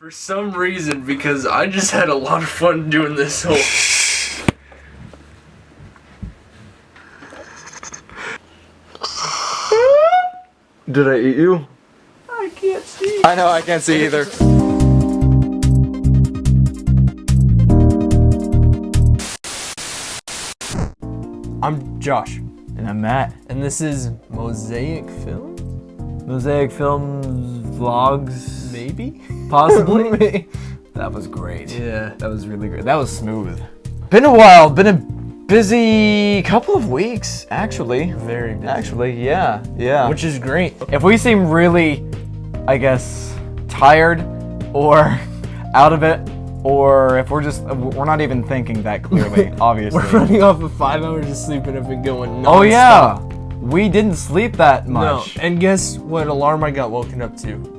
For some reason, because I just had a lot of fun doing this whole... Did I eat you? I can't see. I know, I can't see either. I'm Josh. And I'm Matt. And this is Mosaic Films? Mosaic Films vlogs. Maybe? Possibly. That was great. Yeah. That was really great. That was smooth. Been a while. Been a busy couple of weeks, actually. Very busy. Actually, yeah. Which is great. If we seem really, I guess, tired or out of it, or if we're not even thinking that clearly, obviously. We're running off of 5 hours of sleep and have been going non-stop. Oh yeah, we didn't sleep that much. No, and guess what alarm I got woken up to?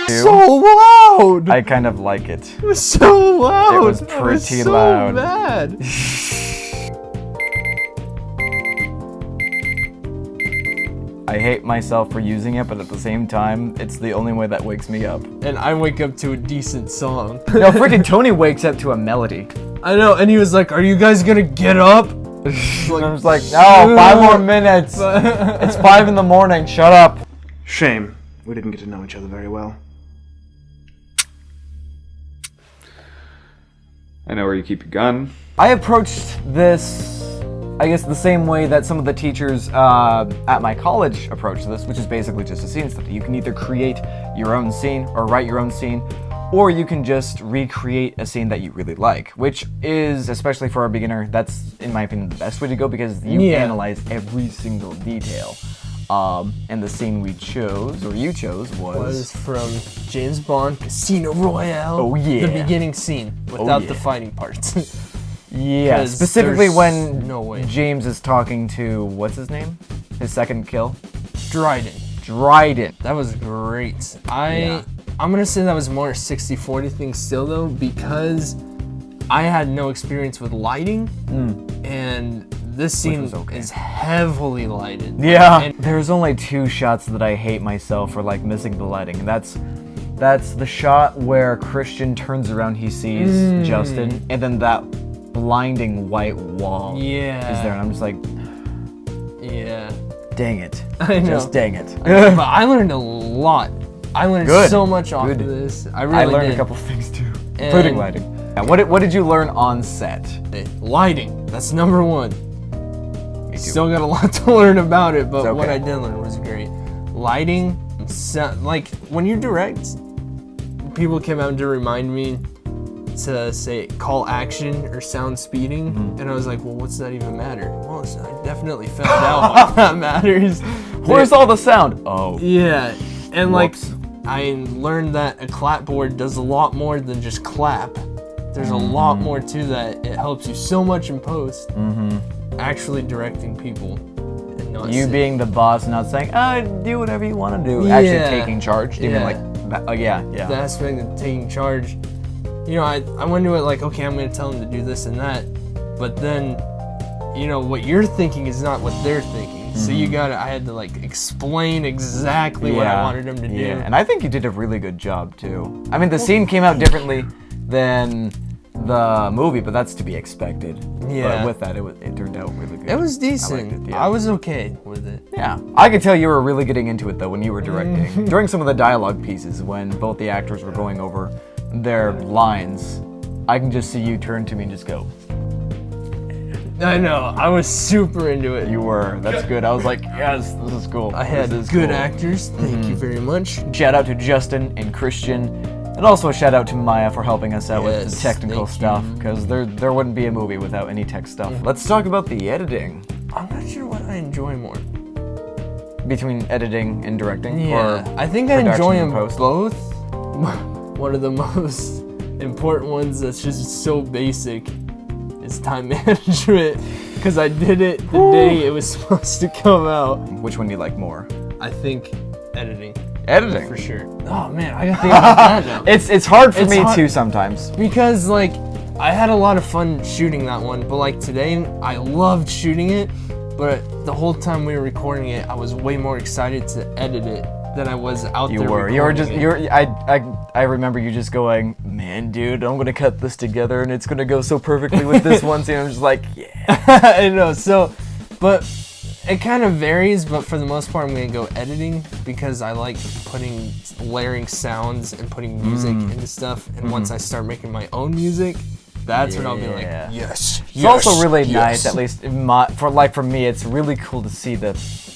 So loud! I kind of like it. It was so loud! It was pretty so loud. Bad. I hate myself for using it, but at the same time, it's the only way that wakes me up. And I wake up to a decent song. No, freaking Tony wakes up to a melody. I know, and he was like, "Are you guys gonna get up?" I was like, no, 5 more minutes. It's 5 in the morning, shut up. Shame. We didn't get to know each other very well. I know where you keep your gun. I approached this, I guess, the same way that some of the teachers at my college approached this, which is basically just a scene study. You can either create your own scene or write your own scene, or you can just recreate a scene that you really like, which is, especially for a beginner, that's, in my opinion, the best way to go because you analyze every single detail. And the scene we chose, or you chose, was from James Bond Casino Royale. Oh yeah. The beginning scene, without the fighting parts. Yeah, specifically when no way. James is talking to, what's his name? His second kill? Dryden. That was great. I'm gonna say that was more a 60-40 thing still though, because I had no experience with lighting, and this scene is heavily lighted. Yeah. And there's only 2 shots that I hate myself for like missing the lighting, and that's the shot where Christian turns around, he sees Justin, and then that blinding white wall is there, and I'm just like, dang it. I know. Just dang it. But I learned a lot. I learned so much off of this. I learned a couple things too, including lighting. What did you learn on set? Lighting. That's number 1. Me too. Still got a lot to learn about it, but what I did learn was great. Lighting, like when you direct, people came out to remind me to say call action or sound speeding, and I was like, well, what's that even matter? Well, I definitely found out why that matters. Where's all the sound? Oh. Yeah, and Whoops. like I learned that a clapboard does a lot more than just clap. There's a lot more to that. It helps you so much in post. Actually directing people and not you being the boss, not saying, do whatever you want to do. Actually taking charge. Even like, the aspect of taking charge. You know, I went into it like, okay, I'm going to tell them to do this and that. But then, you know, what you're thinking is not what they're thinking. So I had to like explain exactly what I wanted them to do. Yeah, and I think you did a really good job too. I mean, the scene came out differently than the movie, but that's to be expected. Yeah. But with that, it turned out really good. It was decent. I liked it, I was okay with it. Yeah. I could tell you were really getting into it though when you were directing. During some of the dialogue pieces, when both the actors were going over their lines, I can just see you turn to me and just go. I know. I was super into it. You were. That's good. I was like, yes, this is cool. I had good actors. Thank you very much. Shout out to Justin and Christian. And also a shout out to Maya for helping us out with the technical stuff, because there wouldn't be a movie without any tech stuff. Let's talk about the editing. I'm not sure what I enjoy more. Between editing and directing? Yeah, or I think I enjoy them post? both. One of the most important ones that's just so basic is time management, because I did it the day it was supposed to come out. Which one do you like more? I think editing. Editing? For sure. Oh man, I gotta think about that now. It's hard for me too sometimes. Because like, I had a lot of fun shooting that one, but like today, I loved shooting it, But the whole time we were recording it, I was way more excited to edit it than I was out You there. were just recording it. you're I remember you just going, man, dude, I'm gonna cut this together and it's gonna go so perfectly with this one scene. I'm just like, yeah. I know. So, but it kind of varies. But for the most part, I'm gonna go editing because I like layering sounds and putting music into stuff. And once I start making my own music, that's when I'll be like, Yeah. yes. It's also really nice, at least for me, it's really cool to see the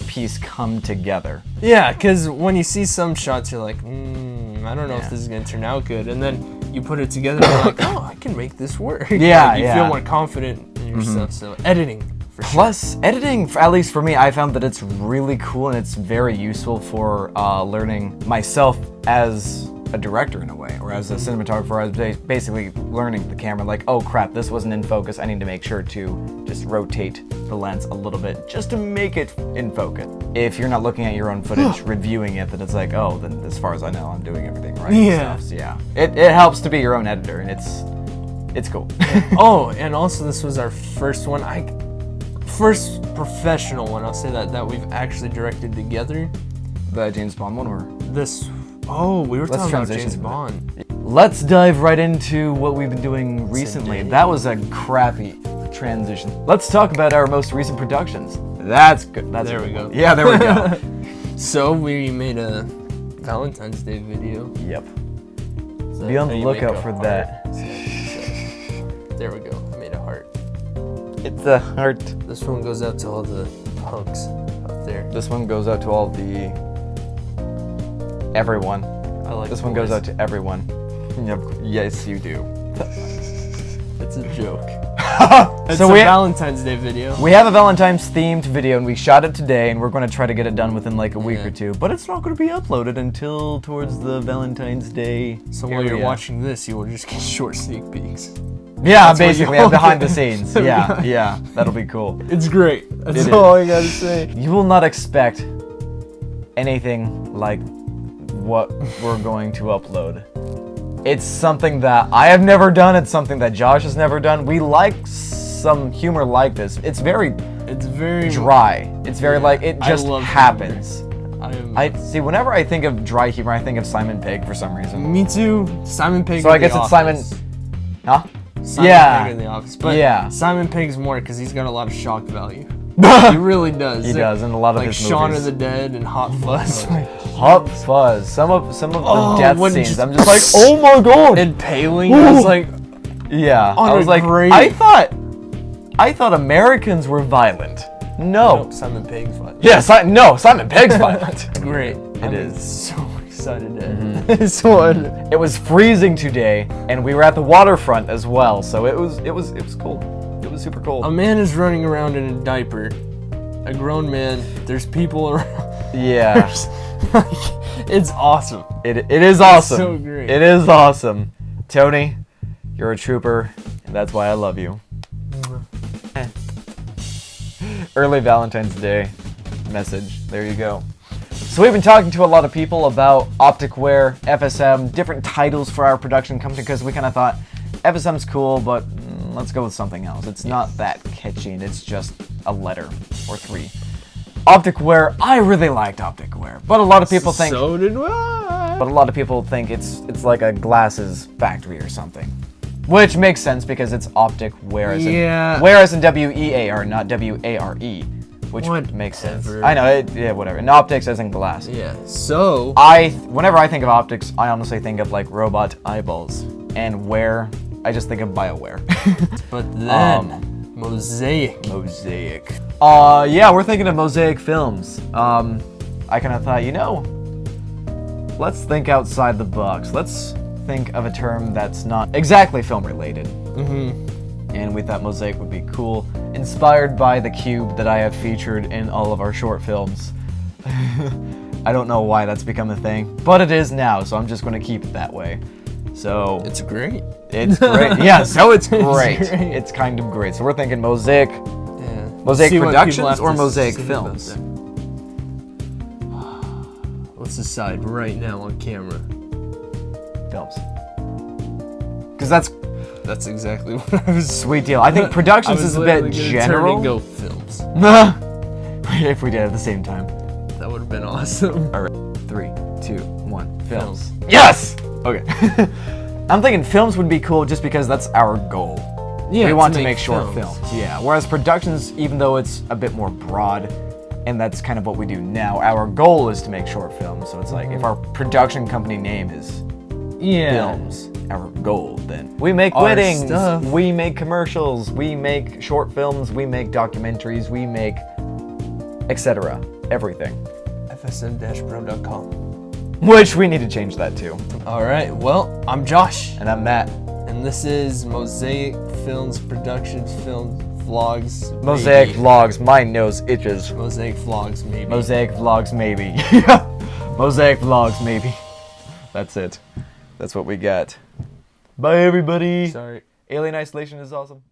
piece come together. Yeah, because when you see some shots, you're like, I don't know if this is gonna turn out good, and then you put it together, and you're like, oh, I can make this work. Yeah, like, you feel more confident in your stuff. So editing. For sure. Plus, editing, at least for me, I found that it's really cool and it's very useful for learning myself as a director in a way, or as a cinematographer. I was basically learning the camera, like, oh crap, this wasn't in focus. I need to make sure to just rotate the lens a little bit just to make it in focus. If you're not looking at your own footage, reviewing it, then it's like, oh, then as far as I know, I'm doing everything right. Yeah. And stuff. So, yeah. It helps to be your own editor, and it's cool. Oh, and also this was our first one. First professional one. I'll say that we've actually directed together. The James Bond one, or This. Oh, we were Let's talking about transition James to it. Bond. let's dive right into what we've been doing recently. Today. That was a crappy transition. Let's talk about our most recent productions. That's good. That's There a we good go. one. Yeah, there we go. So we made a Valentine's Day video. Yep. So Be on how the you make lookout a for heart. that. There we go. I made a heart. It's a heart. This one goes out to all the punks up there. This one goes out to all the everyone. I like This one goes boys. out to everyone. Yep. Yes, you do. It's a joke. It's So a we Valentine's Day video. we have a Valentine's themed video and we shot it today and we're going to try to get it done within like a week Yeah. or two, but it's not going to be uploaded until towards the Valentine's Day. So while you're area. watching this, you will just get short sneak peeks. Yeah, That's what basically you'll behind the get. scenes. Yeah, yeah, that'll be cool. It's great. That's It all is. I gotta say. You will not expect anything like what we're going to upload. It's something that I have never done. It's something that Josh has never done. We like some humor like this. It's very It's very dry. It's very Yeah, like it I just love happens. I I see. Whenever I think of dry humor, I think of Simon Pegg for some reason. Me too. Simon Pegg. So in I guess The it's Simon. Office. Huh? Simon Yeah. Pegg in The Office. But Yeah. Simon Pegg's more because he's got a lot of shock value. He really does. He does in a lot of like his Shaun movies. of the Dead and Hot Fuzz. Hot Fuzz. Some of Oh, the death when scenes. just- I'm just like, oh my god. Impaling. I was like, Yeah, On I a was like, grave. I thought Americans were violent. No. nope, Simon Pegg's fun. Yeah, Simon Pegg's violent. Great. It I'm is. so excited to end this one. It was freezing today, and we were at the waterfront as well, so it was cool. It was super cold. A man is running around in a diaper. A grown man. There's people around. Yeah, It's awesome. it is awesome. so great. It is awesome. Tony, you're a trooper, and that's why I love you. Early Valentine's Day message. There you go. So we've been talking to a lot of people about opticware, FSM, different titles for our production company because we kind of thought FSM's cool, but let's go with something else. It's not that catchy and it's just a letter or three. Opticware, I really liked opticware, but a lot of people think So did I. but a lot of people think it's like a glasses factory or something. Which makes sense because it's optic whereas Yeah. whereas in WEAR, not WARE, which makes sense. Whatever. I know, yeah, whatever. And optics as in glass. Yeah. So. Whenever I think of optics, I honestly think of like robot eyeballs. And where, I just think of BioWare. But then. Mosaic. Mosaic. Yeah, we're thinking of Mosaic Films. I kind of thought, let's think outside the box. Let's think of a term that's not exactly film related. And we thought Mosaic would be cool, inspired by the cube that I have featured in all of our short films. I don't know why that's become a thing, but it is now, so I'm just going to keep it that way. So It's great. it's great. Yeah, so it's great. great. It's kind of great. So we're thinking Mosaic, Yeah. Mosaic See what people Productions have or to Mosaic say about Films? that. Let's decide right now on camera. Films. Because that's That's exactly what I was. sweet deal. I think productions I was is a literally bit gonna general. Turn and go films. if we did it at the same time. That would have been awesome. All right, 3, 2, 1, films. Films. Yes. Okay. I'm thinking films would be cool just because that's our goal. Yeah, we want to make short films. Yeah. Whereas productions, even though it's a bit more broad, and that's kind of what we do now, our goal is to make short films. So it's like if our production company name is films, our goal, then we make Our weddings, stuff. we make commercials, we make short films, we make documentaries, we make etc. Everything. fsm-pro.com. Which we need to change that too. All right. Well, I'm Josh, And I'm Matt. and this is Mosaic Films Productions Film Vlogs. Mosaic maybe. Vlogs. My nose itches. Mosaic Vlogs, maybe. Mosaic Vlogs, maybe. Mosaic Vlogs, maybe. That's it. That's what we got. Bye, everybody. Sorry. Alien Isolation is awesome.